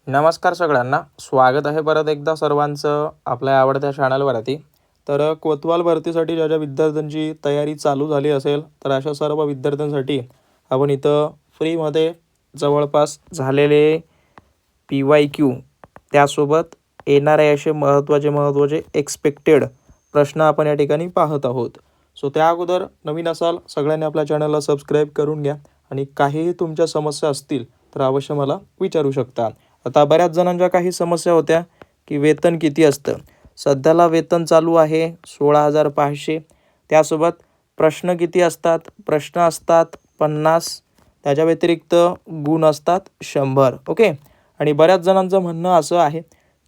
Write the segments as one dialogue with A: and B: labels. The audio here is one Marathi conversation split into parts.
A: नमस्कार सगळ्यांना, स्वागत आहे परत एकदा सर्वांचं आपल्या आवडत्या चॅनलवरती. तर कोतवाल भरतीसाठी ज्या ज्या विद्यार्थ्यांची तयारी चालू झाली असेल तर अशा सर्व विद्यार्थ्यांसाठी आपण इथं फ्रीमध्ये जवळपास झालेले PYQ त्यासोबत येणारे असे महत्त्वाचे एक्सपेक्टेड प्रश्न आपण या ठिकाणी पाहत आहोत. सो त्या अगोदर नवीन असाल सगळ्यांनी आपल्या चॅनलला सबस्क्राईब करून घ्या आणि काहीही तुमच्या समस्या असतील तर अवश्य मला विचारू शकता. आता बऱ्याच जणांच्या काही समस्या होत्या की वेतन किती असतं. सध्याला वेतन चालू आहे 16,500. त्यासोबत प्रश्न किती असतात. प्रश्न असतात 50. त्याच्या व्यतिरिक्त गुण असतात 100. ओके. आणि बऱ्याच जणांचं म्हणणं असं आहे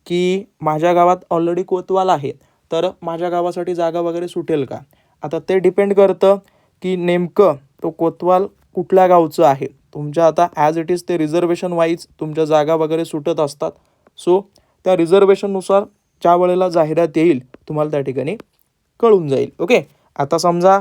A: की माझ्या गावात ऑलरेडी कोतवाल आहे तर माझ्या गावासाठी जागा वगैरे सुटेल का. आता ते डिपेंड करतं की नेमकं तो कोतवाल कुठल्या गावचं आहे. तुमच्या आता ॲज इट इज ते रिझर्वेशन वाईज तुमच्या जागा वगैरे सुटत असतात. सो त्या रिझर्वेशननुसार ज्या वेळेला जाहिरात येईल तुम्हाला त्या ठिकाणी कळून जाईल. ओके. आता समजा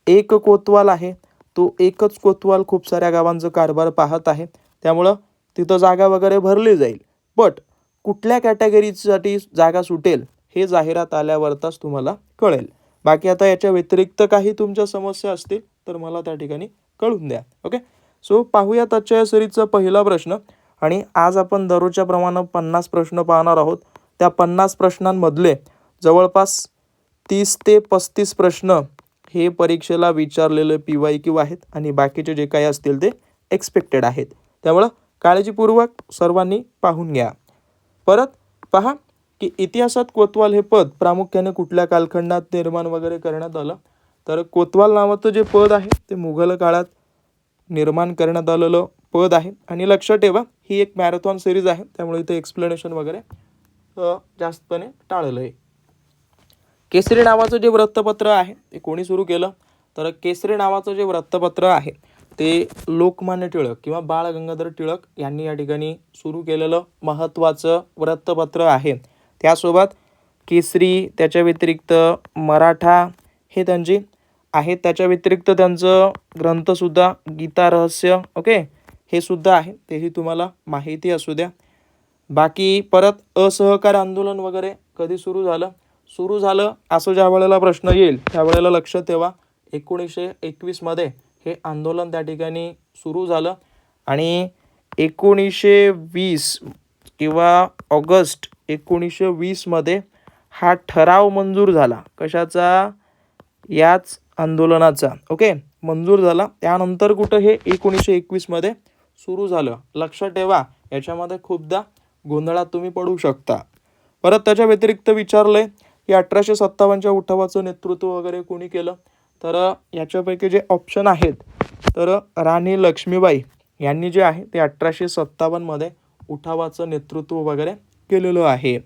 A: एक कोतवाल आहे, तो एकच कोतवाल खूप साऱ्या गावांचं कारभार पाहत आहे, त्यामुळं तिथं जागा वगैरे भरली जाईल. बट कुठल्या कॅटेगरीसाठी जागा सुटेल हे जाहिरात आल्यावरच तुम्हाला कळेल. बाकी आता याच्या व्यतिरिक्त काही तुमच्या समस्या असतील तर मला त्या ठिकाणी कळून द्या. ओके. सो पाहूया आजच्या या सिरीजचा पहिला प्रश्न. आणि आज आपण दररोजच्या प्रमाणे 50 प्रश्न पाहणार आहोत. त्या 50 प्रश्नांमधले जवळपास 30 ते 35 प्रश्न हे परीक्षेला विचारलेले PYQ आहेत आणि बाकीचे जे काही असतील ते एक्सपेक्टेड आहेत. त्यामुळं काळजीपूर्वक सर्वांनी पाहून घ्या. परत पहा की इतिहासात कोतवाल हे पद प्रामुख्याने कुठल्या कालखंडात निर्माण वगैरे करण्यात आलं. तर कोतवाल नावाचं जे पद आहे ते मुघल काळात निर्माण करण्यात आलेलं पद आहे. आणि लक्षात ठेवा ही एक मॅरेथॉन सिरीज आहे, त्यामुळे इथे एक्सप्लेनेशन वगैरे जास्तपणे टाळलं आहे. केसरी नावाचं जे वृत्तपत्र आहे ते कोणी सुरू केलं. तर केसरी नावाचं जे वृत्तपत्र आहे ते लोकमान्य टिळक किंवा बाळ गंगाधर टिळक यांनी या ठिकाणी सुरू केलेलं महत्त्वाचं वृत्तपत्र आहे. त्यासोबत केसरी, त्याच्या व्यतिरिक्त मराठा हे त्यांची आहेत. त्याच्या व्यतिरिक्त त्यांचं ग्रंथसुद्धा गीता रहस्य, ओके, हे सुद्धा आहे, तेही तुम्हाला माहिती असू द्या. बाकी परत असहकार आंदोलन वगैरे कधी सुरू झालं असं ज्या वेळेला प्रश्न येईल त्यावेळेला लक्षात ठेवा 1921 मध्ये हे आंदोलन त्या ठिकाणी सुरू झालं. आणि 1920 किंवा ऑगस्ट 1920 मध्ये हा ठराव मंजूर झाला. कशाचा? याच आंदोलनाचा. ओके, मंजूर झाला. त्यानंतर कुठं हे 1921 मध्ये सुरू झालं. लक्षात ठेवा याच्यामध्ये खूपदा गोंधळात तुम्ही पडू शकता. परत त्याच्या व्यतिरिक्त विचारलंय की 1857च्या उठावाचं नेतृत्व वगैरे कोणी केलं. तर याच्यापैकी जे ऑप्शन आहेत तर राणी लक्ष्मीबाई यांनी जे आहे ते 1857 मध्ये उठावाचं नेतृत्व वगैरे केलेलं आहे.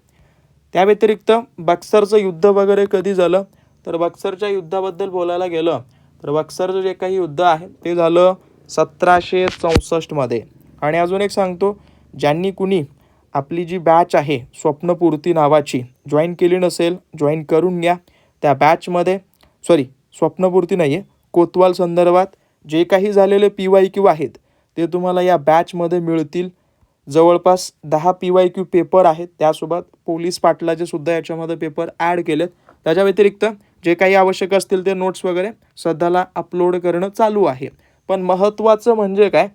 A: त्या व्यतिरिक्त बक्सरचं युद्ध वगैरे कधी झालं. तर बक्सरच्या युद्धाबद्दल बोलायला गेलं तर बक्सरचं जे काही युद्ध आहे ते झालं 1764 मध्ये. आणि अजून एक सांगतो, ज्यांनी कुणी आपली जी बॅच आहे स्वप्नपूर्ती नावाची जॉईन केली नसेल जॉईन करून घ्या. त्या बॅचमध्ये स्वप्नपूर्ती नाही आहे, कोतवाल संदर्भात जे काही झालेले PYQ आहेत ते तुम्हाला या बॅचमध्ये मिळतील. जवळपास 10 PYQ पेपर आहेत. त्यासोबत पोलीस पाटलाचे सुद्धा याच्यामध्ये पेपर ॲड केलेत. त्याच्या व्यतिरिक्त जे काही आवश्यक असतील ते नोट्स वगैरे सध्याला अपलोड करणं चालू आहे. पण महत्त्वाचं म्हणजे काय,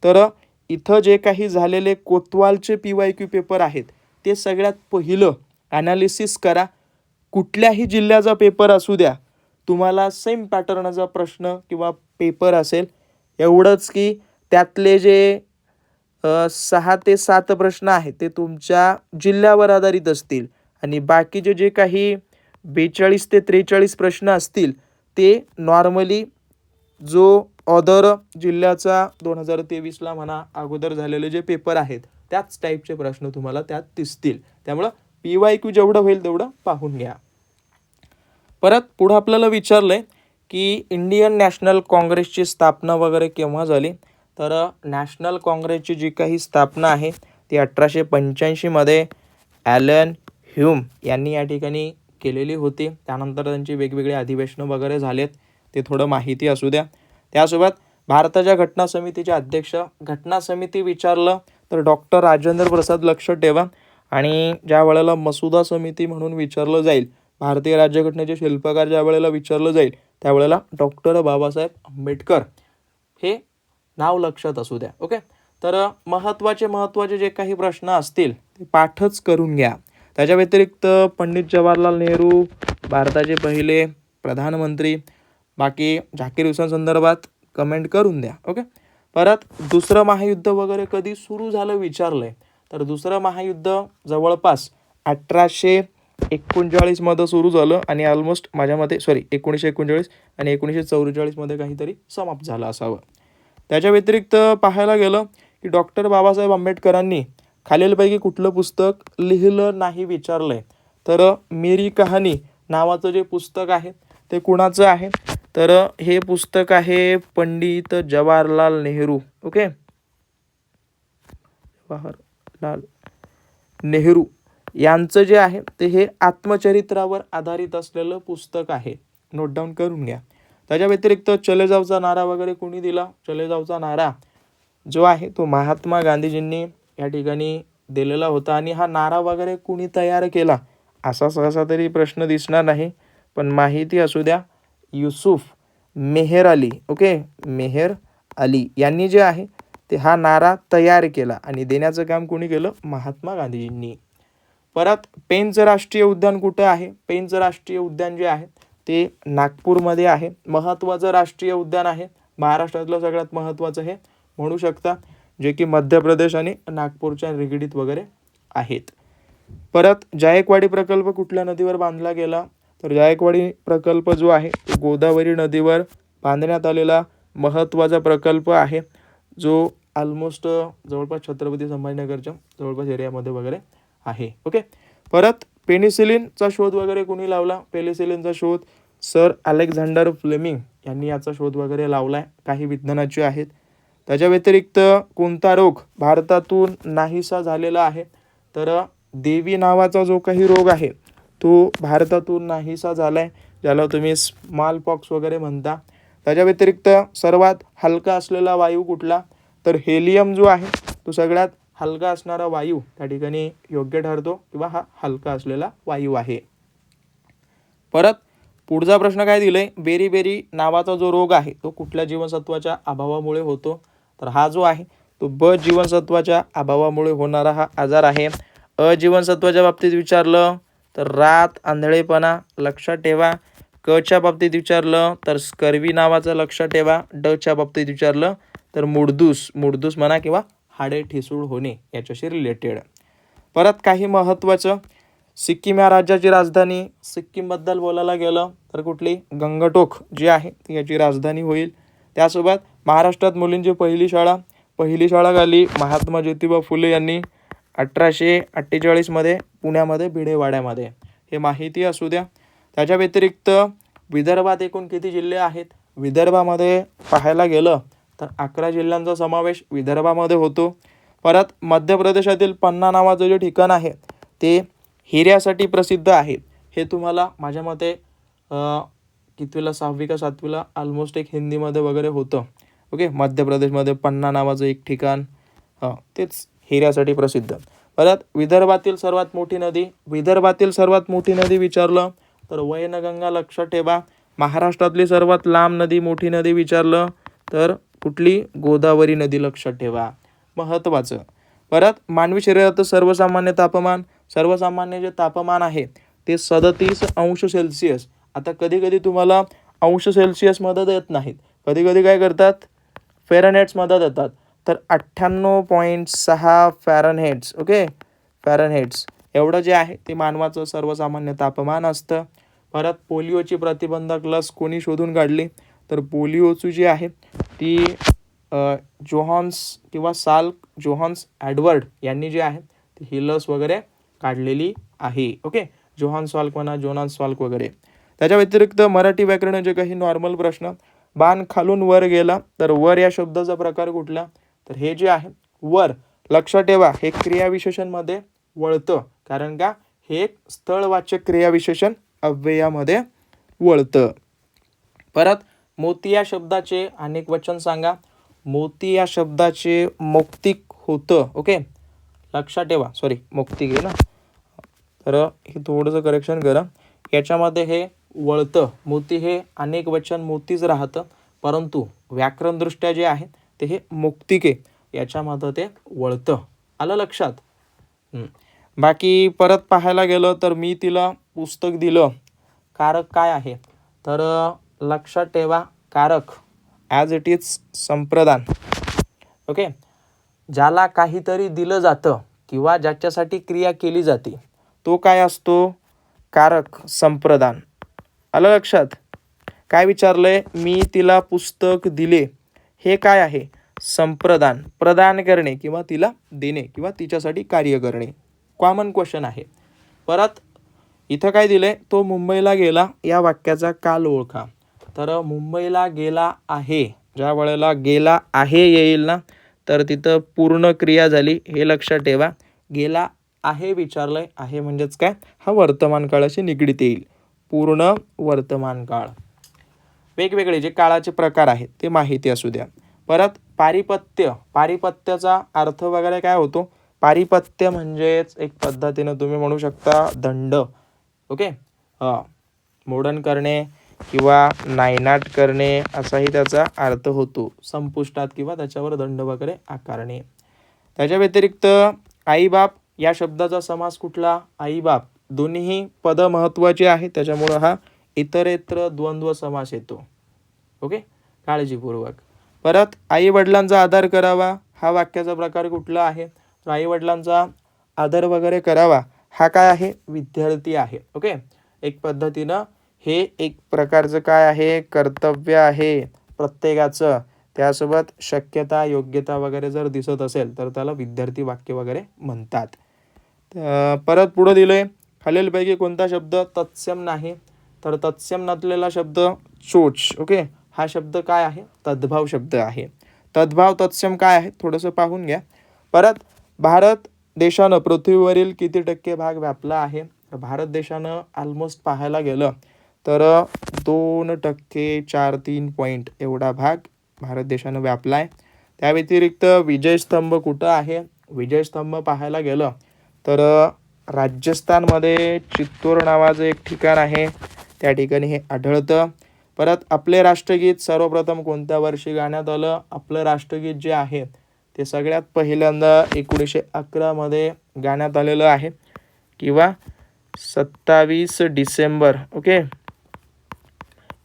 A: तर इथं जे काही झालेले कोतवालचे PYQ पेपर आहेत ते सगळ्यात पहिलं ॲनालिसिस करा. कुठल्याही जिल्ह्याचा पेपर असू द्या, तुम्हाला सेम पॅटर्नचा प्रश्न किंवा पेपर असेल. एवढंच की त्यातले जे 6 ते 7 प्रश्न आहेत ते तुमच्या जिल्ह्यावर आधारित असतील आणि बाकीचे जे काही 42 ते 43 प्रश्न असतील ते नॉर्मली जो अदर जिल्ह्याचा 2023ला म्हणा अगोदर झालेले जे पेपर आहेत त्याच टाईपचे प्रश्न तुम्हाला त्यात दिसतील. त्यामुळं PYQ जेवढं होईल तेवढं पाहून घ्या. परत पुढं आपल्याला विचारलंय की इंडियन नॅशनल काँग्रेसची स्थापना वगैरे केव्हा झाली. तर नॅशनल काँग्रेसची जी काही स्थापना आहे ती 1885 मध्ये ॲलन ह्यूम यांनी या ठिकाणी केलेली होती. त्यानंतर त्यांची वेगवेगळी अधिवेशनं वगैरे झालेत, ते थोडं माहिती असू द्या. त्यासोबत भारताच्या घटना समितीचे अध्यक्ष, घटना समिती विचारलं तर डॉक्टर राजेंद्र प्रसाद लक्ष ठेवा. आणि ज्या वेळेला मसुदा समिती म्हणून विचारलं जाईल, भारतीय राज्यघटनेचे शिल्पकार ज्या वेळेला विचारलं जाईल, त्यावेळेला डॉक्टर बाबासाहेब आंबेडकर हे नाव लक्षात असू द्या. ओके, तर महत्त्वाचे जे काही प्रश्न असतील ते पाठच करून घ्या. त्याच्या व्यतिरिक्त पंडित जवाहरलाल नेहरू भारताचे पहिले प्रधानमंत्री, बाकी झाकीर हुसेन संदर्भात कमेंट करून द्या. ओके, परत दुसरं महायुद्ध वगैरे कधी सुरू झालं विचारलंय, तर दुसरं महायुद्ध जवळपास 1839 मध्ये सुरू झालं आणि ऑलमोस्ट माझ्या मते 1939 आणि 1944 मध्ये काहीतरी समाप्त झालं असावं. त्याच्या व्यतिरिक्त पाहायला गेलं की डॉक्टर बाबासाहेब आंबेडकरांनी खालीलपैकी कुठलं पुस्तक लिहिलं नाही विचारलंय, तर मेरी कहाणी नावाचं जे पुस्तक आहे ते कुणाचं आहे, तर हे पुस्तक आहे पंडित जवाहरलाल नेहरू. ओके, जवाहरलाल नेहरू यांचं जे आहे ते हे आत्मचरित्रावर आधारित असलेलं पुस्तक आहे. नोट डाऊन करून घ्या. त्याच्या व्यतिरिक्त चले जावचा नारा वगैरे कोणी दिला? चले जावचा नारा जो आहे तो महात्मा गांधीजींनी या ठिकाणी दिलेला होता. आणि हा नारा वगैरे कुणी तयार केला असा सहसा तरी प्रश्न दिसणार नाही, पण माहिती असू द्या, युसुफ मेहर अली. ओके, मेहर अली यांनी जे आहे ते हा नारा तयार केला आणि देण्याचं काम कोणी केलं? महात्मा गांधीजींनी. परत पेंच राष्ट्रीय उद्यान कुठं आहे? पेंच राष्ट्रीय उद्यान जे आहे ते नागपूरमध्ये आहे. महत्त्वाचं राष्ट्रीय उद्यान आहे, महाराष्ट्रातलं सगळ्यात महत्त्वाचं हे म्हणू शकता, जे की मध्य प्रदेश आणि नागपूरच्या निगडीत वगैरे आहेत. परत जायकवाडी प्रकल्प कुठल्या नदीवर बांधला गेला? तर जायकवाडी प्रकल्प जो आहे तो गोदावरी नदीवर बांधण्यात आलेला महत्त्वाचा प्रकल्प आहे, जो ऑलमोस्ट जवळपास छत्रपती संभाजीनगरच्या जवळपास एरियामध्ये वगैरे आहे. ओके, परत पेनिसिलिनचा शोध वगैरे कोणी लावला? पेनिसिलिनचा शोध सर अलेक्झांडर फ्लेमिंग यांनी याचा शोध वगैरे लावलाय. काही विज्ञानाचे आहेत. त्याच्या व्यतिरिक्त कोणता रोग भारतातून नाहीसा झालेला आहे? तर देवी नावाचा जो काही रोग आहे तो भारतातून नाहीसा झालाय, ज्याला तुम्ही स्मॉल पॉक्स वगैरे म्हणता. त्याच्या व्यतिरिक्त सर्वात हलका असलेला वायू कुठला? तर हेलियम जो आहे तो सगळ्यात हलका असणारा वायू त्या ठिकाणी योग्य ठरतो, किंवा हा हलका असलेला वायू आहे. परत पुढचा प्रश्न काय दिलाय? बेरी नावाचा जो रोग आहे तो कुठल्या जीवनसत्वाच्या अभावामुळे होतो? तर हा जो आहे तो ब जीवनसत्वाच्या अभावामुळे होणारा हा आजार आहे. अ जीवनसत्वाच्या बाबतीत विचारलं तर रात, आंधळेपणा लक्षात ठेवा. क च्या बाबतीत विचारलं तर स्कर्वी नावाचं लक्षात ठेवा. ड च्या बाबतीत विचारलं तर मुडदूस म्हणा, किंवा हाडे ठिसूळ होणे याच्याशी रिलेटेड. परत काही महत्त्वाचं, सिक्कीम या राज्याची राजधानी, सिक्कीमबद्दल बोलायला गेलं तर कुठली? गंगटोक जी आहे ती याची राजधानी होईल. त्यासोबत महाराष्ट्रात मुलींची पहिली शाळा झाली महात्मा ज्योतिबा फुले यांनी 1848 मध्ये पुण्यामध्ये भिडेवाड्यामध्ये, हे माहिती असू द्या. त्याच्या व्यतिरिक्त विदर्भात एकूण किती जिल्हे आहेत? विदर्भामध्ये पाहायला गेलं तर 11 जिल्ह्यांचा समावेश विदर्भामध्ये होतो. परत मध्य प्रदेशातील पन्ना नावाचं जे ठिकाण आहे ते हिऱ्यासाठी प्रसिद्ध आहे. हे तुम्हाला माझ्या मते कितवीला, 6वी का 7वीला ऑलमोस्ट एक हिंदीमध्ये वगैरे होतं. ओके, मध्य प्रदेशमध्ये पन्ना नावाचं एक ठिकाण, तेच हिऱ्यासाठी प्रसिद्ध. परत विदर्भातील सर्वात मोठी नदी विचारलं तर वैनगंगा लक्षात ठेवा. महाराष्ट्रातली सर्वात लांब नदी, मोठी नदी विचारलं तर कुठली? गोदावरी नदी लक्षात ठेवा, महत्त्वाचं. परत मानवी शरीराचं सर्वसामान्य जे तापमान आहे ते 37 अंश सेल्सिअस. आता कधी तुम्हाला अंश सेल्सिअसमध्ये देत नाहीत, कधी काय करतात? फॅरनहाइट्समध्ये देतात. तर 98.6 फॅरनहाइट्स. ओके, फॅरनहाइट्स एवढं जे आहे ते मानवाचं सर्वसामान्य तापमान असतं. परत पोलिओची प्रतिबंधक लस कोणी शोधून काढली? तर पोलिओची जी आहे ती जोहान्स ॲडवर्ड यांनी जे आहे ही लस वगैरे काढलेली आहे. ओके, जोहान्स साल्क वगैरे. त्याच्या व्यतिरिक्त मराठी व्याकरणाचे काही नॉर्मल प्रश्न. बाण खालून वर गेला तर वर या शब्दाचा प्रकार कुठला? तर हे जे आहे वर, लक्षात ठेवा, हे क्रियाविशेषणमध्ये वळतं, कारण का हे एक स्थळवाचक क्रियाविशेषण अव्ययामध्ये वळतं. परत मोती या शब्दाचे अनेक वचन सांगा. मोती या शब्दाचे मौक्तिक होतं. ओके, लक्षात ठेवा. सॉरी, मुक्तिके ना, तर हे थोडंसं करेक्शन करा. याच्यामध्ये हे वळतं. मोती हे अनेक वचन मोतीच राहतं, परंतु व्याकरणदृष्ट्या जे आहे ते हे मुक्तिके याच्यामध्ये ते वळतं. आलं लक्षात? बाकी परत पाहायला गेलं तर मी तिला पुस्तक दिलं. कारक काय आहे? तर लक्षात ठेवा, कारक ॲज इट इज संप्रदान. ओके, ज्याला काहीतरी दिलं जातं किंवा ज्याच्यासाठी क्रिया केली जाते तो काय असतो? कारक, संप्रदान. आलं लक्षात? काय विचारलंय? मी तिला पुस्तक दिले, हे काय आहे? संप्रदान, प्रदान करणे किंवा तिला देणे किंवा तिच्यासाठी कार्य करणे. कॉमन क्वेश्चन आहे. परत इथं काय दिलंय? तो मुंबईला गेला, या वाक्याचा काल ओळखा. तर मुंबईला गेला आहे, ज्या वेळेला गेला आहे येईल ना, तर तिथं पूर्ण क्रिया झाली, हे लक्षात ठेवा. गेला आहे विचारलंय, आहे म्हणजेच काय? हा वर्तमान काळाशी निगडीत येईल, पूर्ण वर्तमान काळ. वेगवेगळे जे काळाचे प्रकार आहेत ते माहिती असू द्या. परत पारिपत्य, पारिपत्याचा अर्थ वगैरे काय होतो? पारिपत्य म्हणजेच एक पद्धतीनं तुम्ही म्हणू शकता दंड. ओके, मोडन करणे किंवा नायनाट करणे असाही त्याचा अर्थ होतो, संपुष्टात किंवा त्याच्यावर दंड वगैरे आकारणे. त्याच्या व्यतिरिक्त आईबाप या शब्दाचा समास कुठला? आईबाप. दोन्हीही पद महत्त्वाची आहे, त्याच्यामुळं हा इतरेत्र द्वंद्व समास येतो. ओके, काळजीपूर्वक. परत आई वडिलांचा आदर करावा, हा वाक्याचा प्रकार कुठला आहे? तर आई वडिलांचा आदर वगैरे करावा हा काय आहे? विद्यार्थी आहे. ओके, एक पद्धतीनं हे एक प्रकारचं काय आहे? कर्तव्य आहे प्रत्येकाचं. त्यासोबत शक्यता, योग्यता वगैरे जर दिसत असेल तर त्याला विद्यार्थी वाक्य वगैरे म्हणतात. परत पुढं दिलंय, खालीलपैकी कोणता शब्द तत्सम नाही? तर तत्सम नसलेला शब्द चोच. ओके, हा शब्द काय आहे? तद्भाव शब्द आहे. तद्भाव तत्सम काय आहे थोडंसं पाहून घ्या. परत भारत देशानं पृथ्वीवरील किती टक्के भाग व्यापला आहे? तर भारत देशानं ऑलमोस्ट पाहायला गेलं तर 2.43 एवढा भाग भारत देशानं व्यापला आहे. त्या व्यतिरिक्त विजयस्तंभ कुठं आहे? विजयस्तंभ पाहायला गेलं तर राजस्थानमध्ये चित्तूर नावाचं एक ठिकाण आहे, त्या ठिकाणी हे आढळतं. परत आपले राष्ट्रगीत सर्वप्रथम कोणत्या वर्षी गाण्यात आलं? आपलं राष्ट्रगीत जे आहे ते सगळ्यात पहिल्यांदा 1911 मध्ये गाण्यात आलेलं आहे किंवा 27 डिसेंबर. ओके,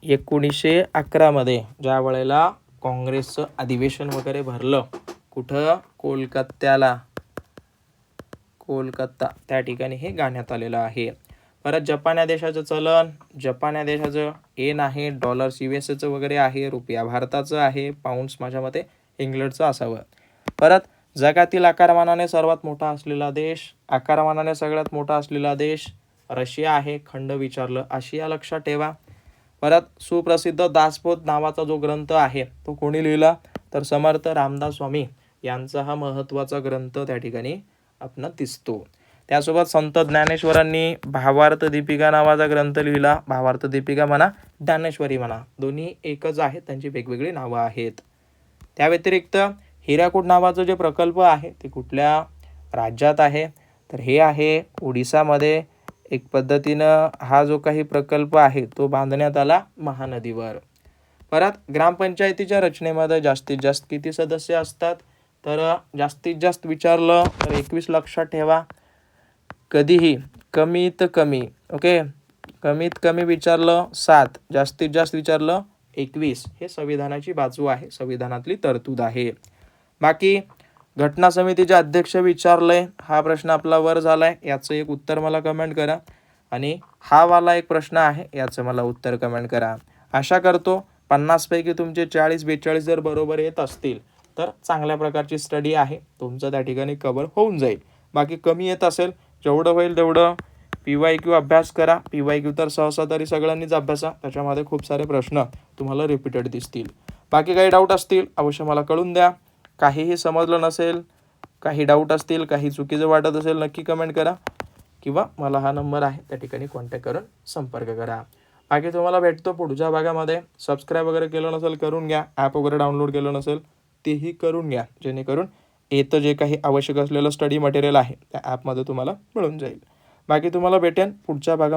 A: 1911 मध्ये ज्या वेळेला काँग्रेसचं अधिवेशन वगैरे भरलं, कुठं? कोलकाता, त्या ठिकाणी हे गाण्यात आलेलं आहे. परत जपान या देशाचं चलन, जपान या देशाचं येन आहे, डॉलर्स USA वगैरे आहे, रुपया भारताचं आहे, पाऊंड्स माझ्या मते इंग्लंडचं असावं. परत जगातील आकारमानाने सर्वात मोठा असलेला देश, आकारमानाने सगळ्यात मोठा असलेला देश रशिया आहे. खंड विचारलं, आशिया लक्षात ठेवा. परत सुप्रसिद्ध दासबोध नावाचा जो ग्रंथ आहे तो कोणी लिहिला? तर समर्थ रामदास स्वामी यांचा हा महत्त्वाचा ग्रंथ त्या ठिकाणी आपण दिसतो. त्यासोबत संत ज्ञानेश्वरांनी भावार्थ दीपिका नावाचा ग्रंथ लिहिला. भावार्थ दीपिका म्हणा, ज्ञानेश्वरी म्हणा, दोन्ही एकच आहेत, त्यांची वेगवेगळी नावं आहेत. त्या व्यतिरिक्त हिराकूड नावाचं जे प्रकल्प आहे ते कुठल्या राज्यात आहे? तर हे आहे ओडिसामध्ये. एक पद्धतीनं हा जो काही प्रकल्प आहे तो बांधण्यात आला महानदीवर. परत ग्रामपंचायतीच्या रचनेमध्ये जास्तीत जास्त किती सदस्य असतात? तर जास्तीत जास्त विचारलं तर 21 लक्षात ठेवा. कधीही कमीत कमी, ओके, कमीत कमी विचारलं 7, जास्तीत जास्त विचारलं 21. हे संविधानाची बाजू आहे, संविधानातली तरतूद आहे. बाकी घटना समितीचे अध्यक्ष विचारलंय, हा प्रश्न आपला वर झालाय, याचं एक उत्तर मला कमेंट करा. आणि हा वाला एक प्रश्न आहे, याचं मला उत्तर कमेंट करा. आशा करतो 50 पैकी तुमचे 40-42 जर बरोबर येत असतील तर चांगल्या प्रकारची स्टडी आहे, तुमचं त्या ठिकाणी कव्हर होऊन जाईल. बाकी कमी येत असेल, जेवढं होईल तेवढं PYQ अभ्यास करा. PYQ तर सहसा तरी सगळ्यांनीच अभ्यासा, त्याच्यामध्ये खूप सारे प्रश्न तुम्हाला रिपीटेड दिसतील. बाकी काही डाऊट असतील अवश्य मला कळून द्या. काहीही समजलं नसेल, काही डाऊट असतील, काही चुकीचं वाटत असेल, नक्की कमेंट करा किंवा मला हा नंबर आहे त्या ठिकाणी कॉन्टॅक्ट करून संपर्क करा. बाकी तुम्हाला भेटतो पुढच्या भागामध्ये. सबस्क्राईब वगैरे केलं नसेल करून घ्या, ॲप वगैरे डाउनलोड केलं नसेल तेही करून घ्या, जेणेकरून येतं जे काही आवश्यक असलेलं स्टडी मटेरियल आहे त्या ॲपमध्ये तुम्हाला मिळून जाईल. बाकी तुम्हाला भेटेन पुढच्या भागात.